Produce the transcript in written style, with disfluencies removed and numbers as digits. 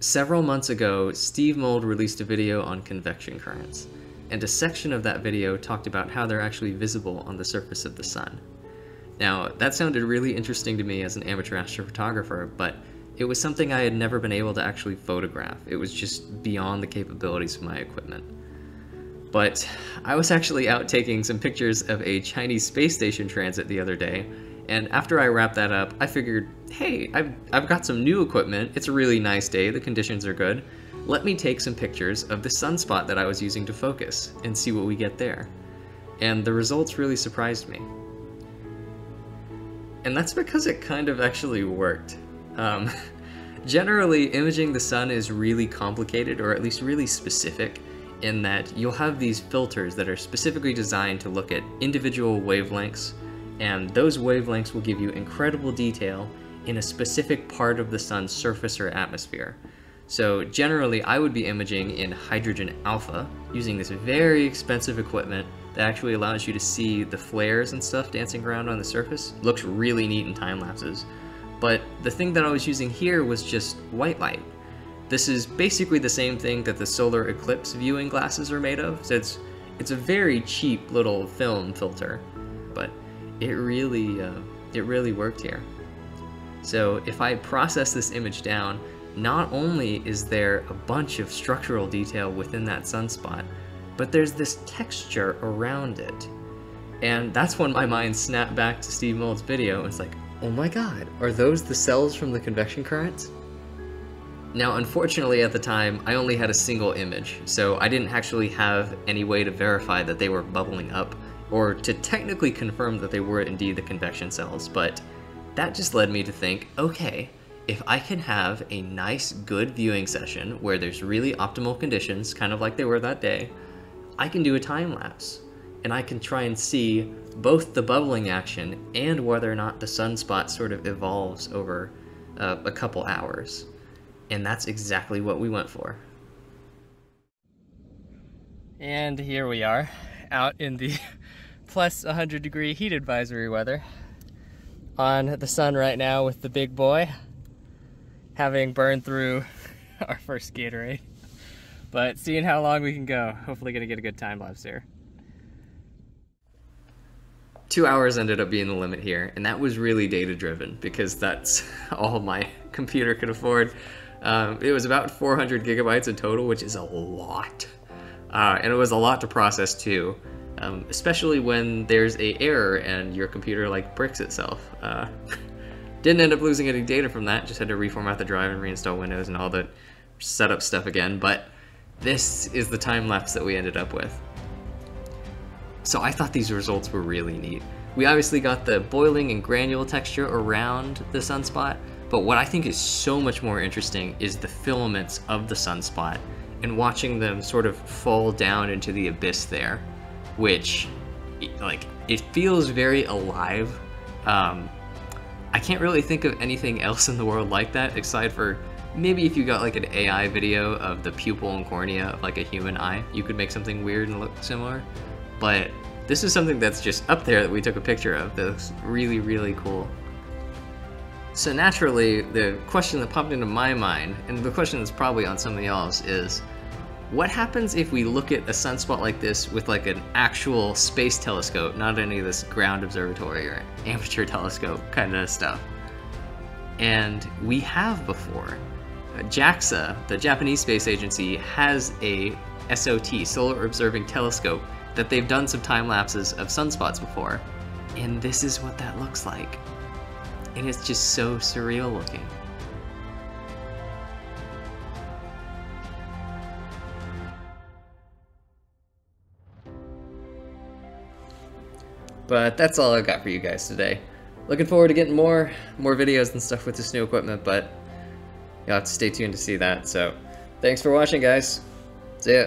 Several months ago, Steve Mould released a video on convection currents, and a section of that video talked about how they're actually visible on the surface of the sun. Now, that sounded really interesting to me as an amateur astrophotographer, but it was something I had never been able to actually photograph. It was just beyond the capabilities of my equipment. But I was actually out taking some pictures of a Chinese space station transit the other day, and after I wrapped that up, I figured, hey, I've got some new equipment, it's a really nice day, the conditions are good. Let me take some pictures of the sunspot that I was using to focus and see what we get there. And the results really surprised me. And that's because it kind of actually worked. Generally, imaging the sun is really complicated, or at least really specific, in that you'll have these filters that are specifically designed to look at individual wavelengths, and those wavelengths will give you incredible detail in a specific part of the sun's surface or atmosphere. So generally, I would be imaging in hydrogen alpha using this very expensive equipment that actually allows you to see the flares and stuff dancing around on the surface. Looks really neat in time lapses. But the thing that I was using here was just white light. This is basically the same thing that the solar eclipse viewing glasses are made of. So it's a very cheap little film filter, but it really worked here. So if I process this image down, not only is there a bunch of structural detail within that sunspot, but there's this texture around it. And that's when my mind snapped back to Steve Mould's video and it's like, oh my god, are those the cells from the convection currents? Now, unfortunately at the time, I only had a single image, so I didn't actually have any way to verify that they were bubbling up, or to technically confirm that they were indeed the convection cells, but that just led me to think, okay, if I can have a nice, good viewing session where there's really optimal conditions, kind of like they were that day, I can do a time lapse, and I can try and see both the bubbling action and whether or not the sunspot sort of evolves over a couple hours. And that's exactly what we went for. And here we are, out in the plus 100 degree heat advisory weather, on the sun right now with the big boy, having burned through our first Gatorade. But seeing how long we can go, hopefully gonna get a good time lapse here. 2 hours ended up being the limit here, and that was really data driven because that's all my computer could afford. It was about 400 gigabytes in total, which is a lot. And it was a lot to process too, especially when there's an error and your computer like bricks itself. Didn't end up losing any data from that, just had to reformat the drive and reinstall Windows and all the setup stuff again, but this is the time lapse that we ended up with. So I thought these results were really neat. We obviously got the boiling and granule texture around the sunspot, but what I think is so much more interesting is the filaments of the sunspot and watching them sort of fall down into the abyss there, which, like, it feels very alive. I can't really think of anything else in the world like that, aside for maybe if you got like an AI video of the pupil and cornea of like a human eye, you could make something weird and look similar. But this is something that's just up there that we took a picture of that looks really, really cool. So naturally, the question that popped into my mind, and the question that's probably on somebody else, is what happens if we look at a sunspot like this with like an actual space telescope, not any of this ground observatory or amateur telescope kind of stuff? And we have before. JAXA, the Japanese Space Agency, has a SOT, Solar Observing Telescope, that they've done some time lapses of sunspots before, and this is what that looks like. And it's just so surreal looking. But that's all I got for you guys today. Looking forward to getting more videos and stuff with this new equipment, but you'll have to stay tuned to see that. So thanks for watching, guys. See ya.